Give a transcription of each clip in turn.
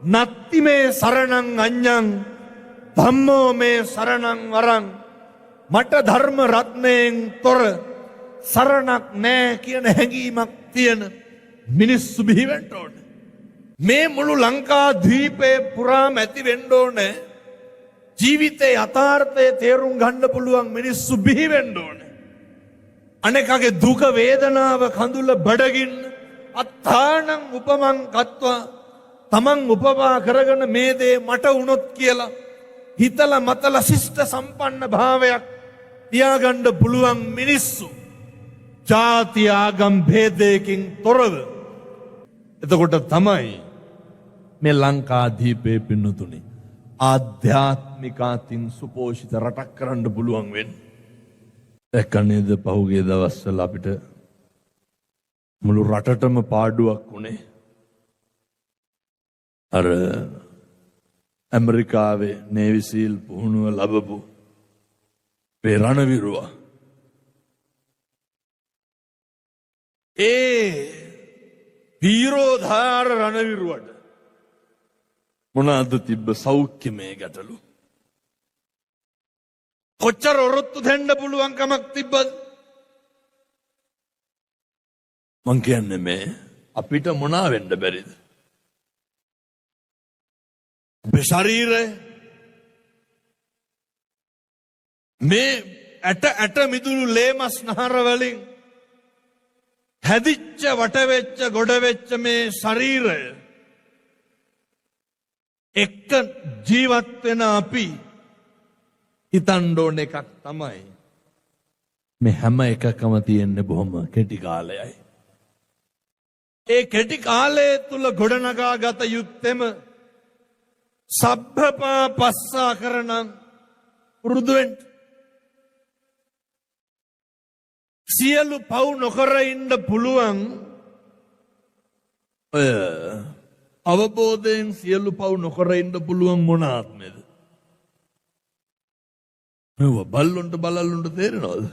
නත්ති මේ සරණං අඤ්ඤං ධම්මෝ මේ සරණං වරං මට ධර්ම රත්නයෙන් තොර සරණක් නෑ කියන හැඟීමක් තියෙන මිනිස්සු බිහි වෙන්න ඕනේ. මේ මුළු ලංකා ද්වීපේ පුරාම ඇති වෙන්න ඕනේ. ජීවිතේ යථාර්ථය තේරුම් ගන්න පුළුවන් මිනිස්සු බිහි වෙන්න ඕනේ. අනේකගේ දුක වේදනාව කඳුල බඩගින්න අත්තානං උපමං කତ୍වා තමන් උපමා කරගෙන මේ දේ මට වුණොත් කියලා හිතලා මතලා ශිෂ්ට සම්පන්න භාවයක් තියාගන්න පුළුවන් මිනිස්සු ජාති ආගම් භේදයකින් තොරව. එතකොට තමයි මේ ලංකාදීපේ පින්නතුනි ආධ්‍යාත්මිකාතින් සුපෝෂිත රටක් කරන්න පුළුවන් වෙන්නේ. දැක්කනේද පහුගිය දවස්වල අපිට මුළු රටටම පාඩුවක් වුණේ අර ඇමරිකාවේ නේවි සීල් පුහුණුව ලැබපු මේ රණවිරුවා. ඒ වීරෝධාර රණවිරුවට මොනවාද තිබ්බ සෞඛ්‍යමය ගැටලු? කොච්චර ඔරොත්තු දෙන්න පුළුවන් කමක් තිබ්බද? මං කියන්නේ මේ අපිට මොනවා වෙන්න බැරිද? අපේ ශරීරය මේ ඇට මිදුළු ලේමස් නහර වලින් හැදිච්ච වටවෙච්ච ගොඩවෙච්ච මේ ශරීරය එක්ක ජීවත් වෙන අපි හිතන්න ඕන එකක් තමයි මේ හැම එකකම තියෙන්නේ බොහොම කෙටි කාලයයි. ඒ කෙටි කාලය තුල ගොඩනගා ගත යුත්තේම සබ්බපා පස්සා කරන පුරුදු වෙන්න. සියලු පව් නොකර ඉන්න පුළුවන් අවබෝධයෙන් සියලු පව් නොකර ඉන්න පුළුවන් මොන ආත්මෙද? මෙව බල්ලොන්ට බලල්ලොන්ට තේරෙනවද?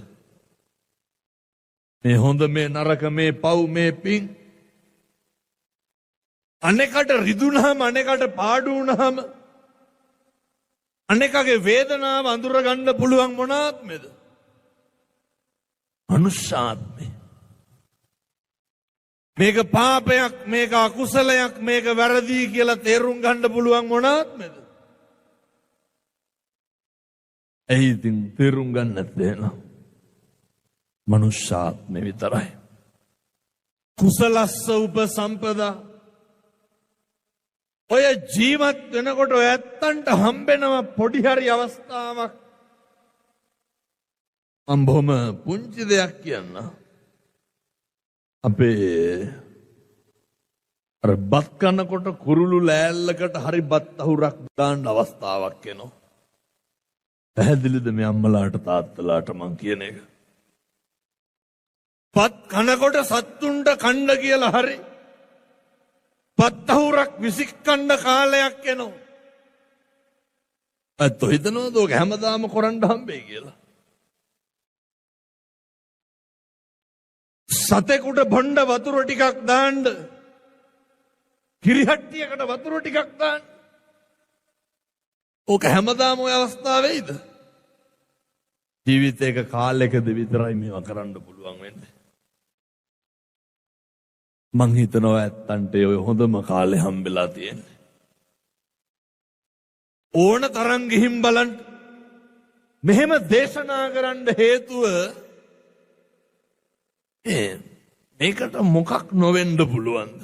මේ හොඳ මේ නරක මේ පව් මේ පින් අනෙකට රිදුනහම අනෙකට පාඩු වුණහම අනෙකගේ වේදනාව අඳුර ගන්න පුළුවන් මොන ආත්මෙද? මනුෂ්‍යාත්මය. මේක පාපයක් මේක අකුසලයක් මේක වැරදි කියලා තේරුම් ගන්න පුළුවන් මොන ආත්මෙද? ඇයි ඉතින් තේරුම් ගන්න නැත්තේ නෝ? මනුෂ්‍යාත්මය විතරයි. කුසලස්ස උපසම්පදා ඔය ජීවත් වෙනකොට ඔය ඇත්තන්ට හම්බෙනවා පොඩි හරි අවස්ථාවක්. මම බොහොම පුංචි දෙයක් කියන්න. අපේ අර බත් කනකොට කුරුළු ලෑල්ලකට හරි බත් අහුරක් දාන්න අවස්ථාවක් එනවා. පැහැදිලිද මේ අම්මලාට තාත්තලාට මං කියන එක? බත් කනකොට සත්තුන්ට කන්න කියලා හරි බත් අහුරක් විසිකන්න කාලයක් එනවා. අතෝ හිතනවද ඔක හැමදාම කරන්න හම්බෙයි කියලා? සතෙකුට බොණ්ඩ වතුර ටිකක් දාන්න කිරිහට්ටියකට වතුර ටිකක් දාන්න ඕක හැමදාම ඔය අවස්ථාව වෙයිද? ජීවිතේක කාලයකද විතරයි මේවා කරන්න පුළුවන් වෙන්නේ. මං හිතනවා ඇත්තන්ට ඔය හොඳම කාලේ හම්බෙලා තියෙන්නේ. ඕන තරම් ගිහින් බලන්න. මෙහෙම දේශනා කරන්න හේතුව මේකට මොකක් නොවෙන්න පුළුවන්ද?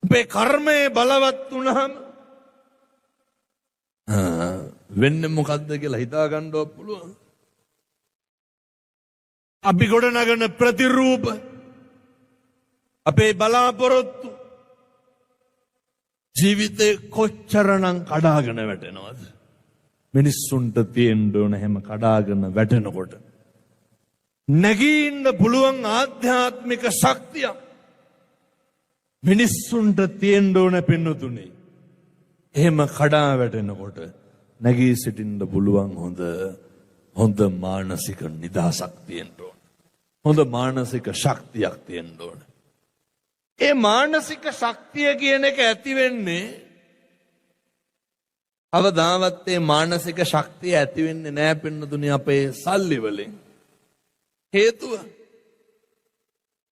අපේ කර්මය බලවත් වුණාම වෙන්නේ මොකද්ද කියලා හිතා ගන්නවත් පුළුවන්. අපි ගොඩනගන ප්‍රතිරූප අපේ බලාපොරොත්තු ජීවිතේ කොච්චරනම් කඩාගෙන වැටෙනවද? මිනිස්සුන්ට තියෙන්න ඕන හැම කඩාගෙන වැටෙනකොට නැගී ඉන්න පුළුවන් ආධ්‍යාත්මික ශක්තිය මිනිස්සුන්ට තියෙන්න ඕන පින්නතුනේ. එහෙම කඩා වැටෙනකොට නැගී සිටින්න පුළුවන් හොඳ මානසික නිදහසක් තියෙන්න ඕන. හොඳ මානසික ශක්තියක් තියෙන්න ඕන. ඒ මානසික ශක්තිය කියන එක ඇති වෙන්නේ අවදාවත් ඒ මානසික ශක්තිය ඇති වෙන්නේ නෑ පින්නතුනි අපේ සල්ලි වලින්. හේතුව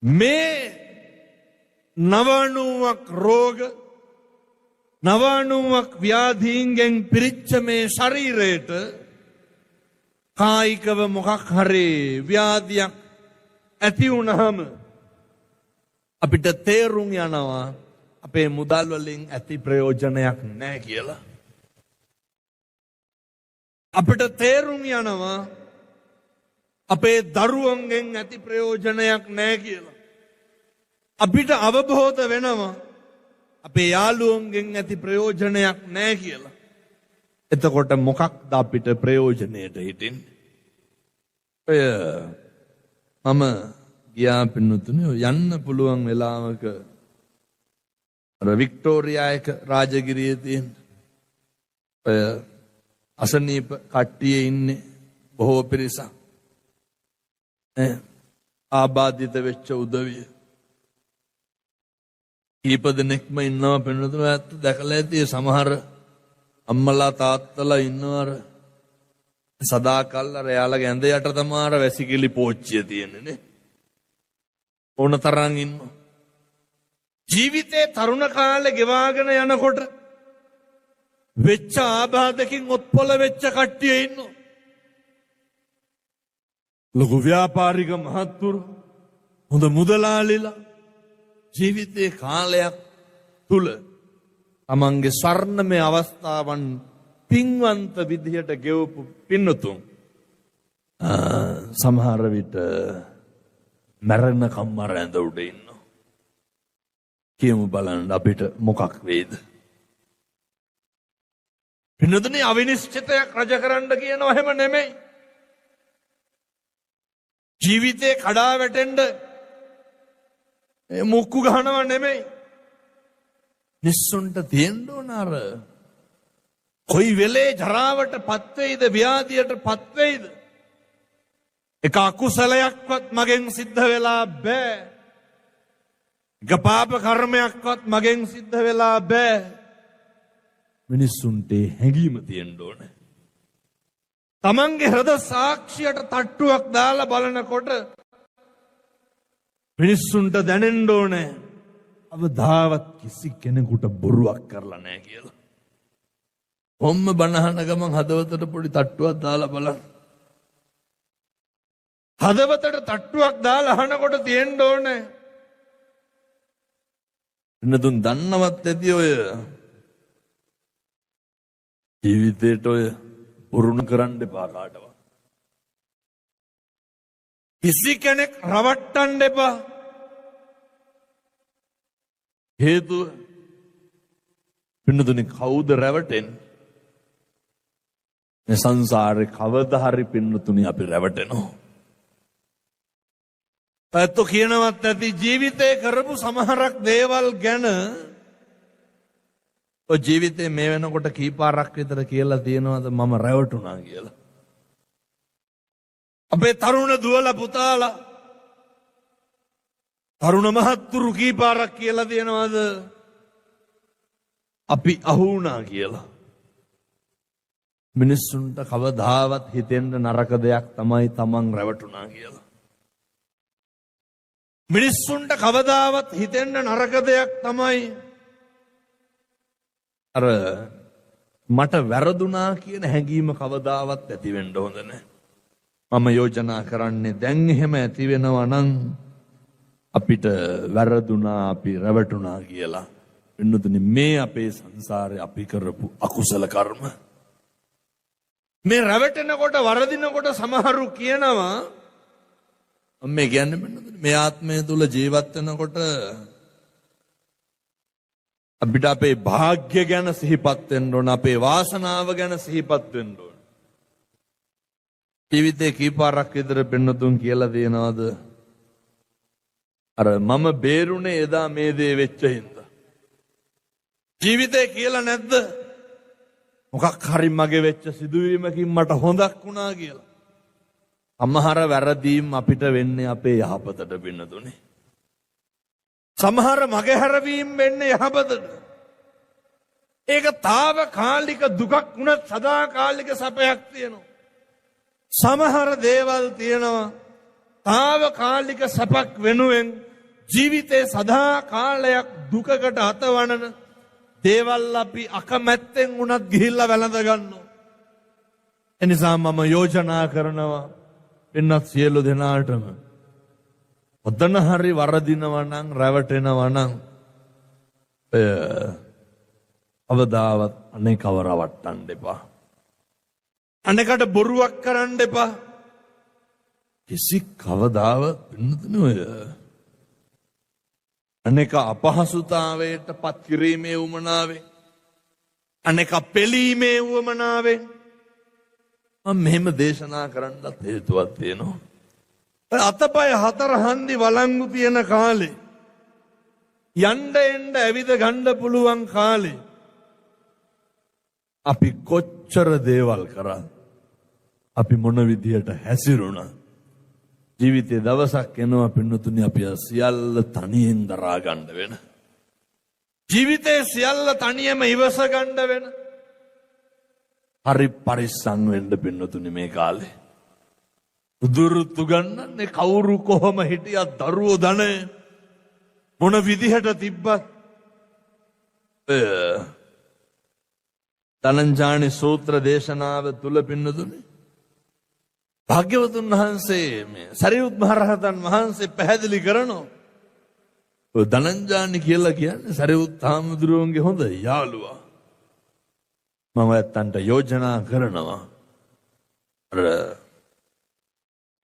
මේ 90ක් රෝග 90ක් ව්‍යාධීන්ගෙන් පිරිච්ච මේ ශරීරයට කායිකව මොකක් හරි ව්‍යාධියක් ඇති වුණාම අපිට තේරුම් යනවා අපේ මුදල් වලින් ඇති ප්‍රයෝජනයක් නැහැ කියලා. අපිට තේරුම් යනවා අපේ දරුවන්ගෙන් ඇති ප්‍රයෝජනයක් නැහැ කියලා. අපිට අවබෝධ වෙනවා අපේ යාළුවන්ගෙන් ඇති ප්‍රයෝජනයක් නැහැ කියලා. එතකොට මොකක්ද අපිට ප්‍රයෝජනයට හිටින්නේ? ඔය මම ගියා පින්නතුනේ යන්න පුළුවන් වෙලාවක අර වික්ටෝරියා එක රාජගිරියේ තියෙන ඔය අසනීප කට්ටිය ඉන්නේ බොහෝ පිරිසක්. ආබාධිත වෙච්ච උදවිය කීප දෙනෙක්ම ඉන්නවා පින්නතුනේ. ඇත්ත දැකලා ඇති සමහර අම්මලා තාත්තලා ඉන්නවර සදාකල් අර එයාලගේ ඇඳ යට තමාර වැසිකිලි පෝච්චිය තියෙන්නේ නේ. ඕන තරම් ඉන්නවා. ජීවිතේ තරුණ කාලේ ගෙවාගෙන යනකොට වෙච්ච ආබාධකින් ඔත්පොළ වෙච්ච කට්ටිය ඉන්නවා. ලොකු ව්‍යාපාරික මහත්තුරු හොඳ මුදලාලිලා ජීවිතේ කාලයක් තුල තමන්ගේ ස්වර්ණමය අවස්ථාවන් පින්වන්ත විදිහට ගෙවපු පින්නතුන් සමහර විට මරණ කම්මර ඇඳ උඩ ඉන්නවා. කියමු බලන්න අපිට මොකක් වේද? පින්නතුනේ අවිනිශ්චිතයක් රජ කරන්න කියනවා එහෙම නෙමෙයි. ජීවිතේ කඩා වැටෙන්න මුක්කු ගහනව නෙමෙයි. නිස්සුන්ට තියෙන්න ඕන අර කොයි වෙලේ ජරාවට පත් වෙයිද ව්‍යාධියට පත් වෙයිද එක අකුසලයක්වත් මගෙන් සිද්ධ වෙලා බෑ. එක පාප කර්මයක්වත් මගෙන් සිද්ධ වෙලා බෑ. මිනිස්සුන්ට හැඟීම තියෙන්න ඕන. තමන්ගේ හෘද සාක්ෂියට තට්ටුවක් දාලා බලනකොට මිනිස්සුන්ට දැනෙන්න ඕනේ අවදාවත් කිසි කෙනෙකුට බොරුවක් කරලා නැහැ කියලා. කොම්ම බනහන ගමන් හදවතට පොඩි තට්ටුවක් දාලා බලන්න. හදවතට තට්ටුවක් දාලා අහනකොට තියෙන්න ඕනේ. එන්නතුන් දන්නවත් ඇති ඔය ජීවිතේට ඔය පුරුණු කරන්න එපා කාටවත්. කිසි කෙනෙක් රවට්ටන්න එපා. හේතුව පින්නතුනි කවුද රැවටෙන්නේ? මේ සංසාරේ කවදා හරි පින්නතුනි අපි රැවටෙනවා. පැත්ත කියනවත් ඇති ජීවිතේ කරපු සමහරක් දේවල් ගැන ඔය ජීවිතේ මේ වෙනකොට කීපාරක් විතර කියලා තියෙනවද මම රැවටුණා කියලා? අපේ තරුණ දුවලා පුතාලා තරුණ මහත්තුරු කීපාරක් කියලා තියෙනවද අපි අහු වුණා කියලා? මිනිස්සුන්ට කවදාවත් හිතෙන්න නරක දෙයක් තමයි තමන් රැවටුණා කියලා. මිනිස්සුන්ට කවදාවත් හිතෙන්න නරක දෙයක් තමයි අර මට වැරදුනා කියන හැඟීම කවදාවත් ඇති වෙන්න හොඳ නැහැ. මම යෝජනා කරන්නේ දැන් එහෙම ඇති වෙනවා නම් අපිට වැරදුනා අපි රැවටුණා කියලා. එන්නතුනි මේ අපේ සංසාරේ අපි කරපු අකුසල කර්ම. මේ රැවටෙනකොට වරදිනකොට සමහරු කියනවා මේ කියන්නේ මේ ආත්මය තුල ජීවත් වෙනකොට අපිට අපේ වාග්ය ගැන සිහිපත් වෙන්න ඕන, අපේ වාසනාව ගැන සිහිපත් වෙන්න ඕන. ජීවිතේ කීපාරක් විතර පෙන්නතුන් කියලා දෙනවද අර මම බේරුණේ එදා මේ දේ වෙච්ච හින්දා? ජීවිතේ කියලා නැද්ද මොකක් හරි මගේ වෙච්ච සිදුවීමකින් මට හොඳක් වුණා කියලා? අමහර වැරදීම් අපිට වෙන්නේ අපේ යහපතට පින්නතුනේ. සමහර මගහැරවීම් වෙන්නේ යහපතට. ඒක తాවකාලික දුකක් වුණත් සදාකාලික සැපයක් තියෙනවා. සමහර දේවල් තියෙනවා తాවකාලික සැපක් වෙනුවෙන් ජීවිතේ සදාකාලයක් දුකකට අතවනන දේවල් අපි අකමැත්තෙන් වුණත් ගිහිල්ලා වැළඳ ගන්නවා. එනිසා මම යෝජනා කරනවා එන්නත් සියලු දෙනාටම ඔතන හරි වරදිනවා නම් රැවටෙනවා නම් අවදාවත් අනේකව රවට්ටන්න එපා. අනේකට බොරුවක් කරන්න එපා. කිසි කවදාව පින්නතුනේ ඔය අනේක අපහසුතාවයට පත් කිරීමේ උමනාවේ අනේක පෙළීමේ උමනාවේ මම මෙහෙම දේශනා කරන්නත් හේතුවක් තියෙනවා. අතපය හතර හන්දි වළංගු තියෙන කාලේ යන්න එන්න ඇවිද ගන්න පුළුවන් කාලේ අපි කොච්චර දේවල් කරා අපි මොන විදියට හැසිරුණා ජීවිතේ දවසක් එනවා පින්නතුනි අපි සියල්ල තනියෙන් දරා ගන්න වෙන ජීවිතේ සියල්ල තනියම ඉවස ගන්න වෙන හරි පරිස්සම් වෙන්න පින්නතුනි මේ කාලේ උදුරුතු ගන්නන්නේ කවුරු කොහොම හිටියත් දරුවෝ ධනය මොන විදිහට තිබ්බත් ධනංජානි සූත්‍ර දේශනාව තුල පින්නතුනි භාග්‍යවතුන් වහන්සේ මේ සරියුත් මහ රහතන් වහන්සේ පැහැදිලි කරනවා ඔය ධනංජානි කියලා කියන්නේ සරියුත් හාමුදුරුවන්ගේ හොඳ යාළුවා. මම ඇත්තන්ට යෝජනා කරනවා අර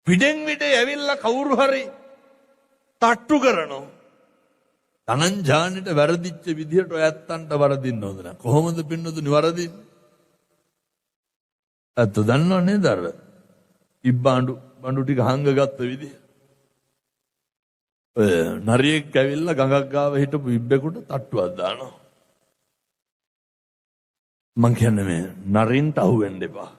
විඩෙන් විඩ ඇවිල්ලා කවුරු හරි තට්ටු කරනවා. ධනංජානිට වැරදිච්ච විදිහට ඔය ඇත්තන්ට වරදින්න හොඳ නැහැ. කොහොමද පින්නතුනි වරදින්නේ? අත දන්නව නේද අර බඬු ටික හංගගත්ත විදිහ. ඔය නරියෙක් ඇවිල්ලා ගඟක් ගාව හිටපු ඉබ්බෙකුට තට්ටුවක් දානවා. මං කියන්නේ මේ නරින්ට අහු වෙන්න එපා.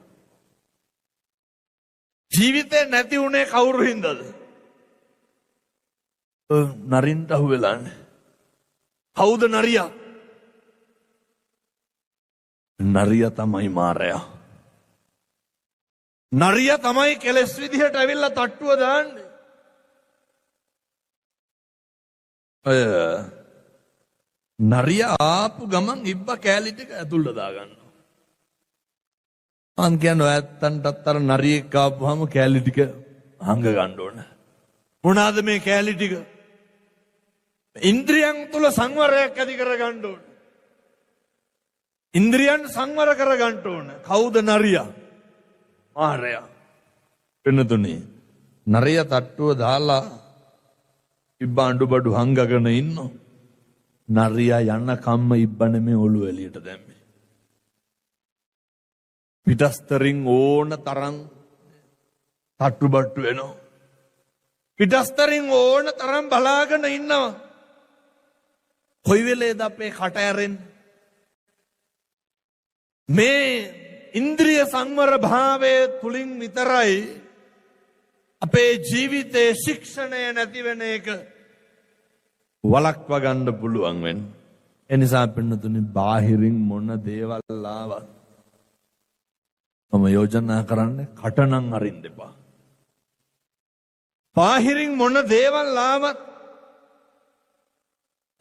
ජීවිතේ නැති උනේ කවුරු හින්දාද? නරින්ට අහු වෙලානේ. කවුද නරියා? නරියා තමයි මාරයා. නරියා තමයි කෙලස් විදිහට ඇවිල්ලා තට්ටුව දාන්නේ. නරියා ආපු ගමන් ඉබ්බ කෑලි ටික ඇතුළට දාගන්නවා. මං කියන්නේ ඔයත්තන්ටත් අර නරියෙක් ආපුවාම කෑලි ටික හංග ගන්න ඕන. මොනවාද මේ කෑලි ටික? ඉන්ද්‍රියන් තුල සංවරයක් ඇති කර ගන්න ඕන. ඉන්ද්‍රියන් සංවර කර ගන්න ඕන. කවුද නරියා? මාරයා. වෙනතුනේ නරියා තට්ටුව දාලා ඉබ්බ අඬු බඩු හංගගෙන ඉන්නෝ. නරියා යන කම්ම ඉබ්බනේ මේ ඔළුව එළියට දැම්මේ. පිටස්තරින් ඕන තරම් තට්ටු බට්ටු වෙනවා. පිටස්තරින් ඕන තරම් බලාගෙන ඉන්නවා. කොයි වෙලේද අපේ කට ඇරෙන්නේ? මේ ඉන්ද්‍රිය සංවර භාවයේ තුලින් විතරයි අපේ ජීවිතයේ ශික්ෂණය නැති වෙන එක වලක්වා ගන්න පුළුවන් වෙන්නේ. ඒ නිසා පින්නතුනි බාහිරින් මොන දේවල් ආවත් මම යෝජනා කරන්නේ කටනම් අරින්න එපා. බාහිරින් මොන දේවල් ආවත්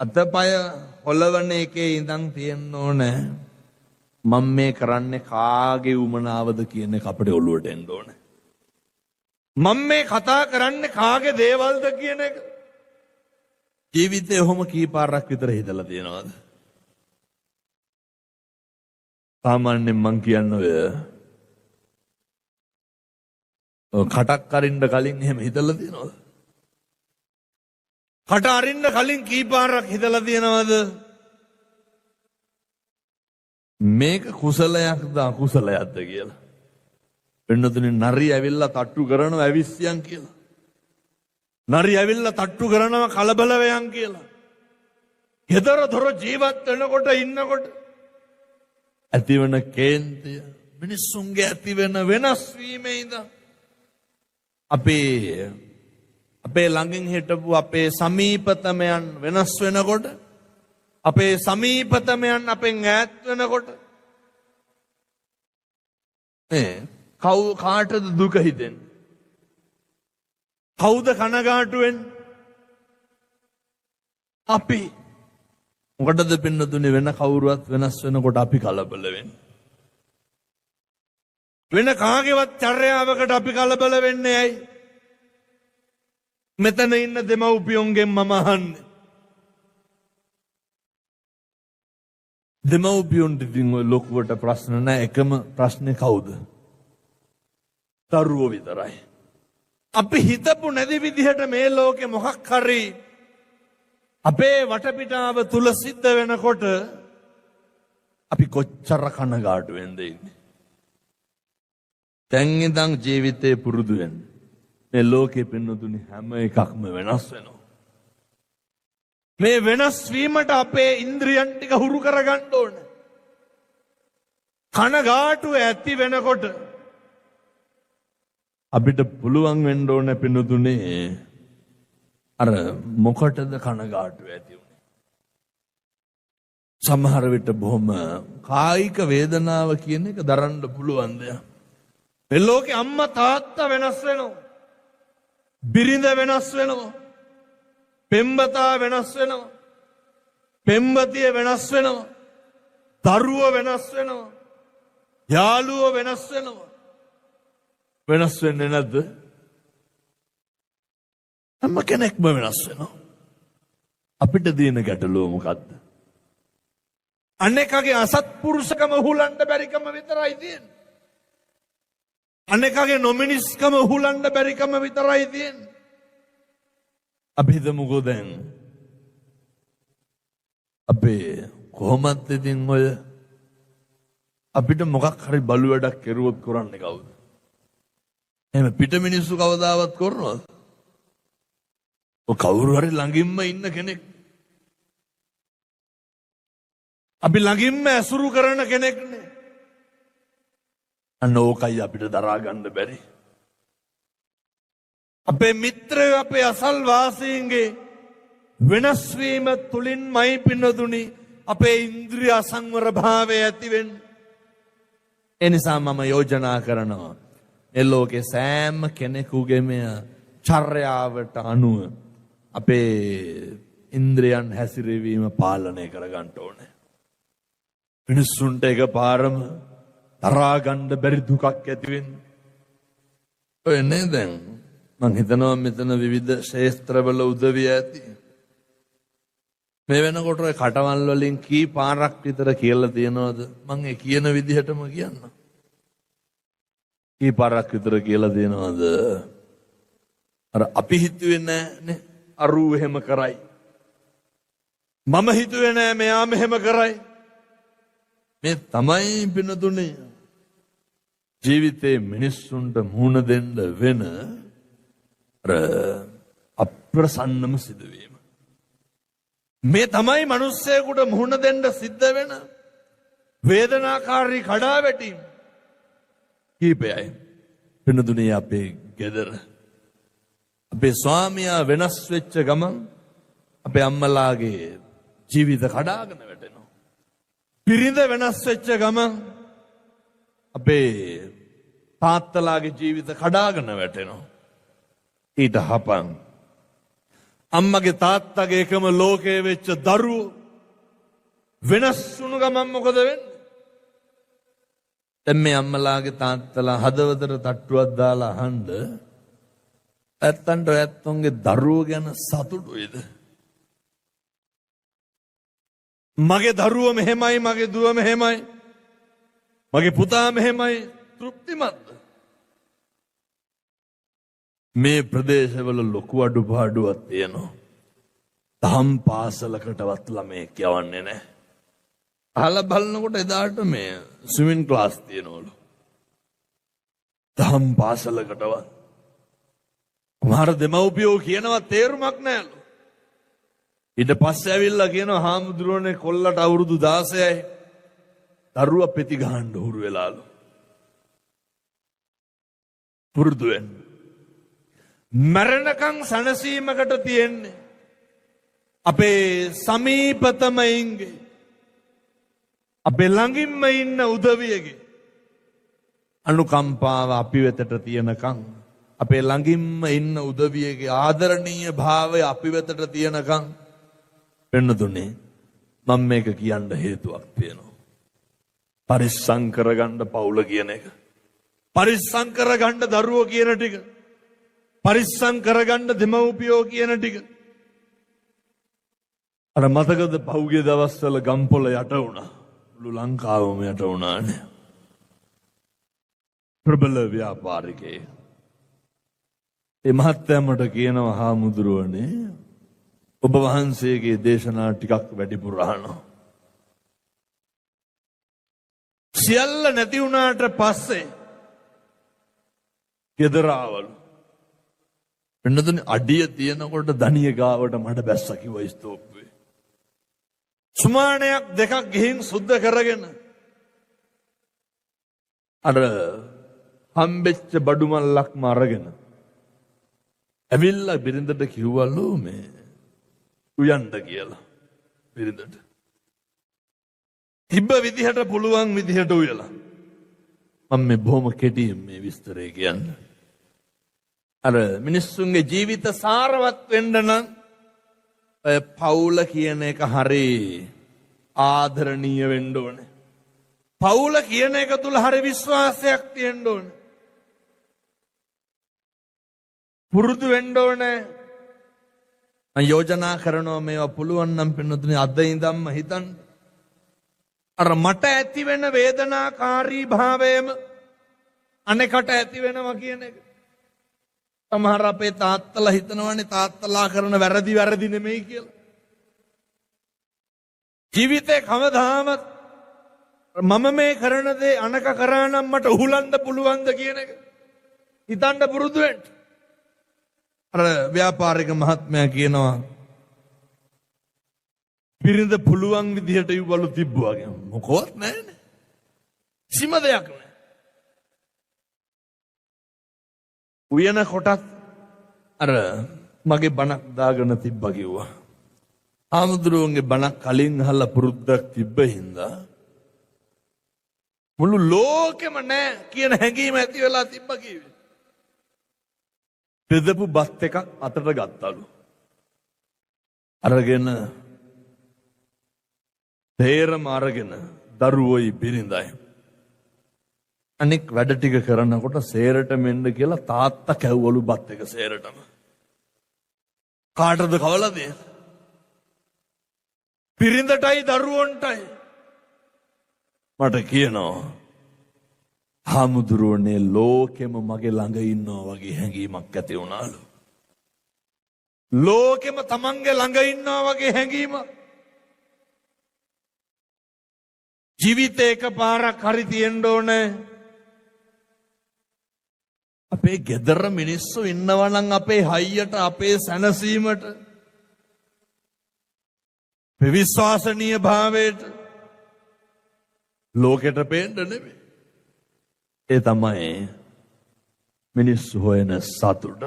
අතපය හොලවන එකේ ඉඳන් තියෙන්න ඕනේ. මම මේ කරන්නේ කාගේ උමනාවද කියන එක අපේ ඔළුවට එන්න ඕනේ. මම මේ කතා කරන්නේ කාගේ දේවල්ද කියන එක ජීවිතේ ඔහොම කීපාරක් විතර හිතලා තියෙනවද? සාමාන්‍යයෙන් මං කියන්නේ ඔය කටක් අරින්න කලින් එහෙම හිතලා තියෙනවද? කට අරින්න කලින් කීපාරක් හිතලා තියෙනවද? මේක කුසලයක්ද අකුසලයක්ද කියලා. වෙනතුනේ නරි ඇවිල්ලා තට්ටු කරනවා ඇවිස්සියන් කියලා. නරි ඇවිල්ලා තට්ටු කරනවා කලබල වෙයන් කියලා. හෙදර දොර ජීවත් වෙනකොට ඉන්නකොට ඇතිවන කේන්තිය මිනිස්සුන්ගේ ඇතිවෙන වෙනස් වීමේ ඉඳන් අපේ අපේ ළඟින් හිටපු අපේ සමීපතමයන් වෙනස් වෙනකොට අපේ සමීපතමයන් අපෙන් ඈත් වෙනකොට කාටද දුක හිතෙන්නේ? කවුද කනගාටු වෙන්නේ? අපි. මොකටද පින්නතුනේ වෙන කවුරුවත් වෙනස් වෙනකොට අපි කලබල වෙන්නේ? වෙන කාගේවත් චර්යාවකට අපි කලබල වෙන්නේ ඇයි? මෙතන ඉන්න දෙමව්පියොන්ගෙන් මම අහන්නේ. දෙමව්පියොන්ට ඉතින් ඔය ලොකුවට ප්‍රශ්න නැහැ. එකම ප්‍රශ්නේ කවුද? දරුවෝ විතරයි. අපි හිතපු නැති විදිහට මේ ලෝකෙ මොකක් හරි අපේ වටපිටාව තුල සිද්ධ වෙනකොට අපි කොච්චර කනගාටු වෙනද ඉන්නේ? දැන් ඉඳන් ජීවිතේ පුරුදු වෙන්න. මේ ලෝකෙ පින්නතුනි හැම එකක්ම වෙනස් වෙනවා. මේ වෙනස් වීමට අපේ ඉන්ද්‍රියන් ටික හුරු කරගන්න ඕන. කනගාටුව ඇති වෙනකොට අපිට පුළුවන් වෙන්න ඕන පින්නතුනේ අර මොකටද කනගාටුව ඇති වුනේ? සමහර විට බොහොම කායික වේදනාව කියන එක දරන්න පුළුවන් දෙයක්. මේ ලෝකේ අම්මා තාත්තා වෙනස් වෙනවා. බිරිඳ වෙනස් වෙනවා. පෙම්වතා වෙනස් වෙනවා. පෙම්වතිය වෙනස් වෙනවා. දරුවෝ වෙනස් වෙනවා. යාළුවෝ වෙනස් වෙනවා. වෙනස් වෙන්නේ නැද්ද? හැම කෙනෙක්ම වෙනස් වෙනවා. අපිට දින ගැටලුව මොකද්ද? අනේකගේ අසත්පුරුෂකම උහුලන්න බැරිකම විතරයි තියෙන්නේ. අනේකගේ නොමිනිස්කම උහුලන්න බැරිකම විතරයි තියෙන්නේ. අපි හිතමුකෝ දැන් අපේ කොහොමත් ඉතින් ඔය අපිට මොකක් හරි බලු වැඩක් කෙරුවොත් කරන්නේ කවුද? එහෙම පිට මිනිස්සු කවදාවත් කරනවද? ඔය කවුරු හරි ළඟින්ම ඉන්න කෙනෙක්. අපි ළඟින්ම ඇසුරු කරන කෙනෙක්නේ. අන්න ඕකයි අපිට දරා ගන්න බැරි. අපේ මිත්‍රයෝ අපේ අසල්වාසීන්ගේ වෙනස් වීම තුලින්මයි පින්නතුනි අපේ ඉන්ද්‍රිය අසංවර භාවය ඇති වෙන්නේ. ඒ නිසා මම යෝජනා කරනවා මේ ලෝකේ සෑම කෙනෙකුගේම චර්යාවට අනුව අපේ ඉන්ද්‍රියන් හැසිරවීම පාලනය කරගන්න ඕනේ. මිනිස්සුන්ට එකපාරම තරහා ගන්න බැරි දුකක් ඇති වෙන්නේ. ඔය නේ දැන් මං හිතනවා මෙතන විවිධ ශාස්ත්‍රවල උදවිය ඇති. මේ වෙනකොට ඔය කටවල් වලින් කී පාරක් විතර කියලා තියනවද? මං ඒ කියන විදිහටම කියන්නම්. කී පාරක් විතර කියලා තියනවද? අර අපි හිතුවේ නෑනේ අරු එහෙම කරයි. මම හිතුවේ නෑ මෙයා මෙහෙම කරයි. මේ තමයි පිනතුනේ ජීවිතේ මිනිස්සුන්ට මුහුණ දෙන්න වෙන අප්‍රසන්නම සිදුවීම. මේ තමයි මිනිස්සෙකුට මුහුණ දෙන්න සිද්ධ වෙන වේදනාකාරී කඩාවැටීම් කීපයයි. පිනතුනේ අපේ ගෙදර අපේ ස්වාමියා වෙනස් වෙච්ච ගමන් අපේ අම්මලාගේ ජීවිත කඩාගෙන වැටෙනවා. පිරිඳ වෙනස් වෙච්ච ගමන් අපේ තාත්තලාගේ ජීවිත කඩාගෙන වැටෙනවා. ඊට හපන් අම්මගේ තාත්තගේ එකම ලෝකයේ වෙච්ච දරුවෝ වෙනස් වුණු ගමන් මොකද වෙන්නේ? දැන් මේ අම්මලාගේ තාත්තලා හදවතට තට්ටුවක් දාලා අහන්න ඇත්තන්ට ඇත්තොන්ගේ දරුවෝ ගැන සතුටුයිද? මගේ දරුවෝ මෙහෙමයි, මගේ දුව මෙහෙමයි, මගේ පුතා මෙහෙමයි, තෘප්තිමත්ද? මේ ප්‍රදේශවල ලොකු අඩුපාඩුවක් තියෙනවා. දහම් පාසලකටවත් ළමයෙක් යවන්නේ නැහැ. අහලා බලනකොට එදාට මේ ස්විමින් ක්ලාස් තියෙනවලු. දහම් පාසලකටවත්. මාර දෙමව්පියෝ කියනවා තේරුමක් නැහැලු. ඊට පස්සේ ඇවිල්ලා කියනවා හාමුදුරුවනේ කොල්ලට අවුරුදු 16යි. දරුවා පෙති ගහන්න උරු වෙලාලු. පුරුදු වෙන්න. මැරෙනකන් සැනසීමකට තියෙන්නේ අපේ සමීපතමයින්ගේ අපේ ළඟින්ම ඉන්න උදවියගේ අනුකම්පාව අපි වෙතට තියෙනකන් අපේ ළඟින්ම ඉන්න උදවියගේ ආදරණීය භාවය අපි වෙතට තියෙනකන් වෙන්නතුනේ මම මේක කියන්න හේතුවක් තියෙනවා. පරිස්සම් කරගන්න පවුල කියන එක. පරිස්සම් කරගන්න දරුවෝ කියන ටික. පරිස්සම් කරගන්න දෙමව්පියෝ කියන ටික. අර මතකද පහුගිය දවස්වල ගම්පොළ යට වුණා. මුළු ලංකාවම යට වුණානේ. ප්‍රබල ව්‍යාපාරිකේ. ඒ මහත්තයාමට කියනවා හාමුදුරුවනේ ඔබ වහන්සේගේ දේශනා ටිකක් වැඩිපුර අහනවා. සියල්ල නැති වුණාට පස්සේ ගෙදර ආවලු. වෙනදනේ අඩිය තියනකොට ධනිය ගාවට මඩ බැස්ස කිව්වා ස්තෝප්පේ. සුමානයක් දෙකක් ගිහින් සුද්ධ කරගෙන අර හම්බෙච්ච බඩු මල්ලක්ම අරගෙන ඇවිල්ලා බිරිඳට කිව්වලු මේ උයන්ද කියලා. බිරිඳට තිබ්බ විදිහට පුළුවන් විදිහට උයලා. මම මේ බොහොම කෙටියෙන් මේ විස්තරය කියන්නේ. අර මිනිස්සුන්ගේ ජීවිත සාරවත් වෙන්න නම් ඔය පවුල කියන එක හරි ආදරණීය වෙන්න ඕනේ. පවුල කියන එක තුල හරි විශ්වාසයක් තියෙන්න ඕනේ. පුරුදු වෙන්න ඕනේ. මම යෝජනා කරනවා මේවා පුළුවන් නම් පින්නතුනේ අද ඉඳන්ම හිතන්න. අර මට ඇති වෙන වේදනාකාරී භාවයම අනෙකට ඇති වෙනවා කියන එක. සමහර අපේ තාත්තලා හිතනවානේ තාත්තලා කරන වැරදි නෙමෙයි කියලා. ජීවිතේ කවදාවත් මම මේ කරන දේ අනක කරා නම් මට උහුලන්න පුළුවන්ද කියන එක හිතන්න පුරුදු වෙන්න. අර ව්‍යාපාරික මහත්මයා කියනවා බිරිඳ පුළුවන් විදිහට ඉවලු තිබ්බුවාගේ මොකවත් නැහැනේ. කිසිම දෙයක් නැහැ. උයන කොටත් අර මගේ බණක් දාගෙන තිබ්බා කිව්වා. ආමුදුරුවන්ගේ බණක් කලින් අහලා පුරුද්දක් තිබ්බ හින්දා මුළු ලෝකෙම නැහැ කියන හැඟීම ඇති වෙලා තිබ්බා කිව්වේ. බෙදපු බත් එකක් අතට ගත්තලු. අරගෙන තේරම අරගෙන දරුවෝයි බිරිඳයි අනෙක් වැඩ ටික කරනකොට සේරට මෙන්න කියලා තාත්තා කැව්වලු බත් එක සේරටම. කාටද කවලද? බිරිඳටයි දරුවන්ටයි. මට කියනවා හාමුදුරුවනේ ලෝකෙම මගේ ළඟ ඉන්නවා වගේ හැඟීමක් ඇති වුණාලු. ලෝකෙම තමන්ගේ ළඟ ඉන්නවා වගේ හැඟීමක්. ජීවිතේ එකපාරක් හරි තියෙන්න ඕනේ. අපේ ගෙදර මිනිස්සු ඉන්නවා නම් අපේ හයියට අපේ සැනසීමට විශ්වාසනීය භාවයට ලෝකෙට පේන්න නෙමෙයි. ඒ තමයි මිනිස්සු හොයන සතුට.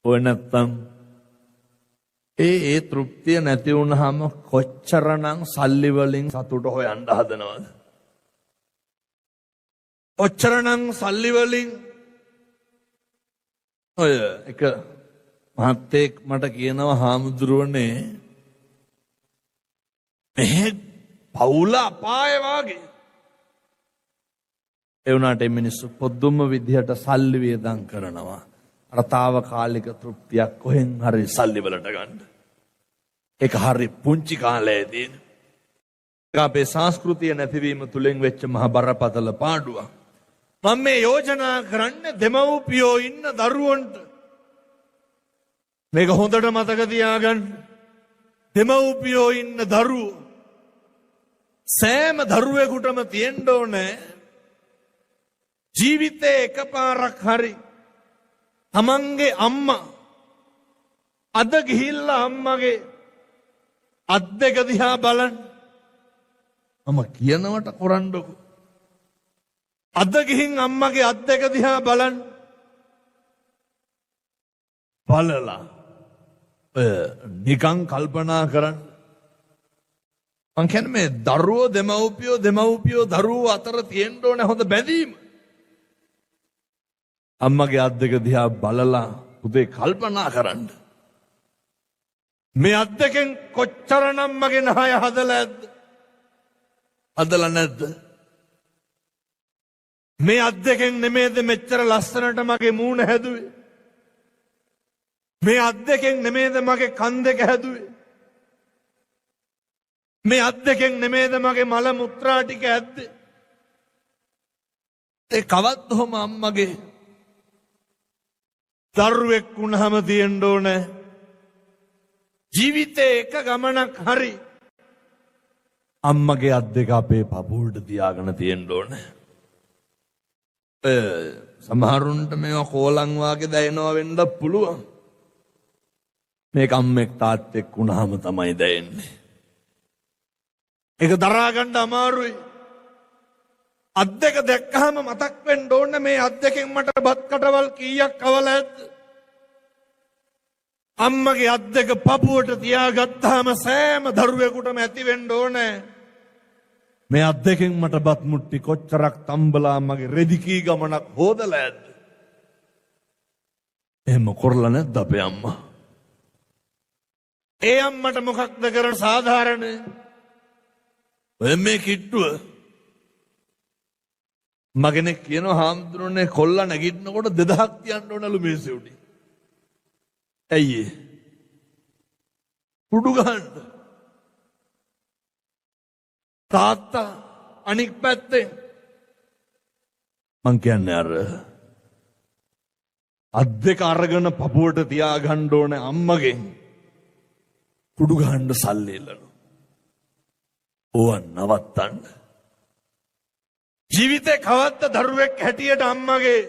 ඔය නැත්තම් ඒ තෘප්තිය නැති වුණාම කොච්චරනම් සල්ලි වලින් සතුට හොයන්න හදනවද? කොච්චරනම් සල්ලි වලින් ඔය එක මහත්තයෙක් මට කියනවා හාමුදුරුවනේ මේ පවුල අපාය වාගේ. ඒ වුණාට මිනිස්සු පොදුම විදිහට සල්ලි වියදම් කරනවා. අර తాවකාලික තෘප්තියක් කොහෙන් හරි සල්ලි වලට ගන්න. ඒක හරි පුංචි කාලයේදී අපේ සංස්කෘතිය නැතිවීම තුලින් වෙච්ච මහ බරපතල පාඩුවක්. මම මේ යෝජනා කරන්නේ දෙමව්පියෝ ඉන්න දරුවන්ට. මේක හොඳට මතක තියාගන්න. දෙමව්පියෝ ඉන්න දරුවෝ සෑම දරුවෙකුටම තියෙන්න ඕනේ ජීවිතේ එකපාරක් හරි තමන්ගේ අම්මා අද ගිහිල්ලා අම්මගේ අත් දෙක දිහා බලන්න. මම කියනවට කරන්නකො. අද ගිහින් අම්මගේ අත් දෙක දිහා බලන්න. බලලා නිකං කල්පනා කරන්න. මං කියන්නේ මේ දරුවෝ දෙමව්පියෝ දරුවෝ අතර තියෙන්න ඕන හොඳ බැඳීම. අම්මගේ අත් දෙක දිහා බලලා පුතේ කල්පනා කරන්න. මේ අත් දෙකෙන් කොච්චරනම් මගේ නහය හදලා ඇද්ද? හදලා නැද්ද? මේ අත් දෙකෙන් නෙමෙයිද මෙච්චර ලස්සනට මගේ මූණ හැදුවේ? මේ අත් දෙකෙන් නෙමෙයිද මගේ කන් දෙක හැදුවේ? මේ අත් දෙකෙන් නෙමෙයිද මගේ මල මුත්‍රා ටික ඇද්දේ? ඒ කවද්ද හොම අම්මගේ දරුවෙක් වුණාම තියෙන්න ඕන ජීවිතේ එක ගමනක් හරි අම්මගේ අත් දෙක අපේ පපුවට තියාගෙන තියෙන්න ඕන. සමහරුන්ට මේවා කෝලං වාගේ දැනෙනවා වෙන්නත් පුළුවන්. මේක අම්මෙක් තාත්තෙක් වුණාම තමයි දැනෙන්නේ. ඒක දරා ගන්න අමාරුයි. අත් දෙක දැක්කහම මතක් වෙන්න ඕන මේ අත් දෙකෙන් මට බත් කටවල් කීයක් කවලා ඇද්ද? අම්මගේ අත් දෙක පපුවට තියාගත්තාම සෑම දරුවෙකුටම ඇති වෙන්න ඕන මේ අත් දෙකෙන් මට බත් මුට්ටි කොච්චරක් තම්බලා මගේ රෙදි කී ගමනක් හොදලා ඇද්ද? එහෙම කරලා නැද්ද අපේ අම්මා? ඒ අම්මට මොකක්ද කරන සාධාරණ මේ කිට්ටුව මගෙනෙක් කියනවා හාමුදුරනේ කොල්ලා නැගිටිනකොට 2000ක් තියන්න ඕනලු මේසෙ උඩින්. ඇයි කුඩු ගන්න? තාත්තා අනික් පැත්තේ මං කියන්නේ අර අත් දෙක අරගෙන පපුවට තියාගන්න ඕනේ අම්මගෙන් කුඩු ගන්න සල්ලි එල්ලනවා. ඕවා නවත්තන්න. ජීවිතේ කවද්ද දරුවෙක් හැටියට අම්මගේ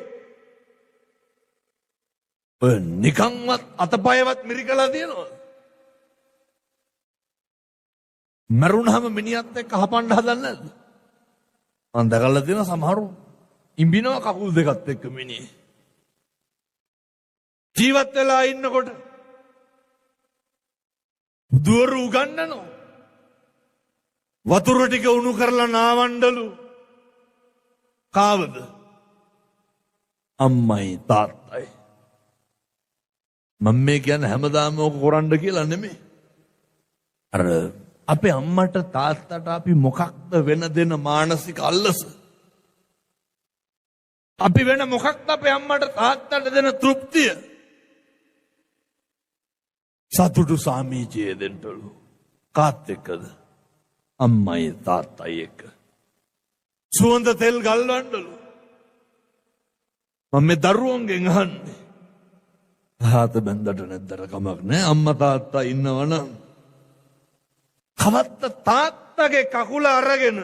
නිකන්වත් අතපයවත් මිරිකලා තියෙනවා? මරුණාම මිනිහත් එක්ක හපන්න හදන්නේ නැද්ද? මම දැකලා තියෙන සමහරු ඉඹිනවා කකුල් දෙකත් එක්ක මිනිහ. ජීවත් වෙලා ඉන්නකොට දුවරු උගන්නනවා. වතුර ටික උණු කරලා නාවණ්ඩලු. කාවද? අම්මයි තාත්තයි. මම මේ කියන්නේ හැමදාම ඕක කරන්න කියලා නෙමෙයි. අර අපේ අම්මට තාත්තට අපි මොකක්ද වෙන දෙන මානසික අල්ලස? අපි වෙන මොකක්ද අපේ අම්මට තාත්තට දෙන තෘප්තිය? සතුටු සාමීචිය දෙන්නලු. කාත් එක්කද? අම්මයි තාත්තයි එක්ක. සුවඳ තෙල් ගල්වන්නලු. මම මේ දරුවන්ගෙන් අහන්නේ හාත බැන්දට නැද්දට කමක් නෑ. අම්මා තාත්තා ඉන්නවනම් කවත්ත තාත්තගේ කකුල අරගෙන